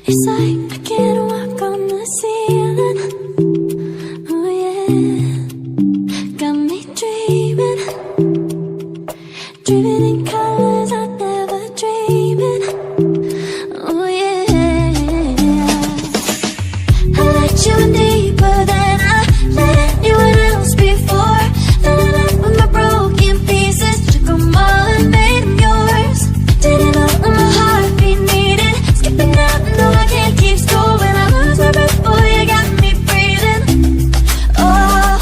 It's like I can't walk on the ceiling. Oh yeah, got me dreaming, dreaming in colors I never dreamed in. Oh yeah, I let you in deeper than I let anyone else before. Fell in love with my broken pieces, took them all and made them yours. Didn't know what my heartbeat needed, skipping out, no I can't keep score. When I lose my breath, boy, you got me breathing. Oh,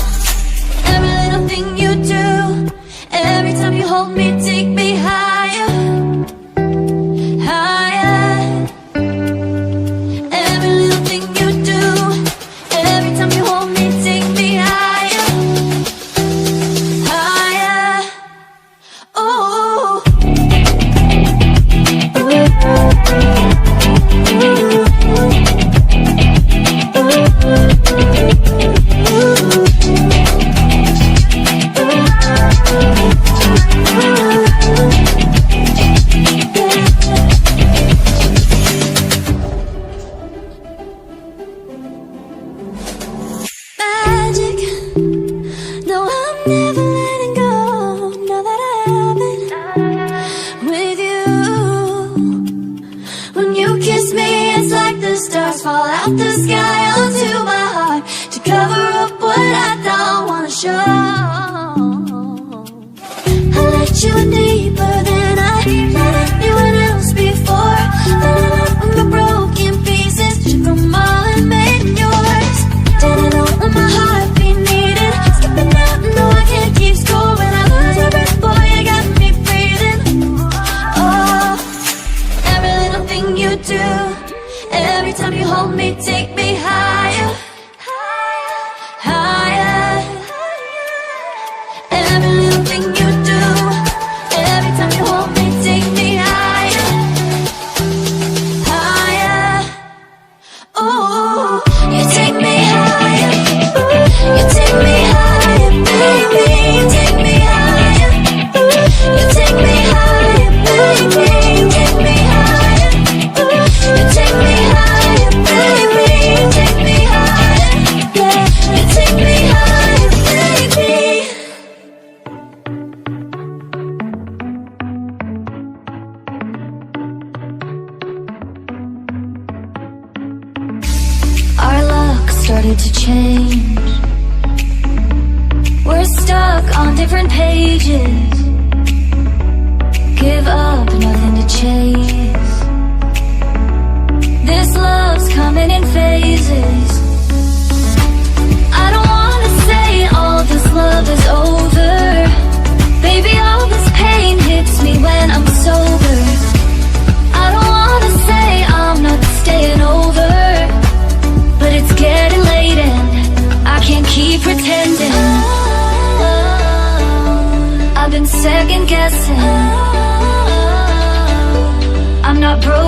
every little thing you do, every time you hold me, take me higher, higher. Every little thing you do, every time you hold me, take me higher, higher. Oh, magic. No, I'm never letting go. Now that I have it with you. When you kiss me, it's like the stars fall out the sky onto my heart to cover up what I don't wanna show. I let you in deeper than I let anyone else before. Fell in love with my broken pieces, took them all and made them yours. Didn't know what my heartbeat needed, skipping out, no I can't keep score. When I lose my breath, boy, you got me breathing. Oh, every little thing you do, every time you hold me, take me higher, higher. Every little thing you do, every time you hold me, take me higher, higher. Oh, you take me higher, you take me higher, baby, you take me higher, you take me higher, baby, you take me higher, you take me higher, baby, you take me higher, yeah, you take me higher, baby. Our luck started to change. We're stuck on different pages. Give up, nothing to chase. This love's coming in phases. I don't wanna say all this love is over. Baby, all this pain hits me when I'm sober. I don't wanna say I'm not staying over, but it's getting late and I can't keep pretending. I've been second guessing. I'm not broke.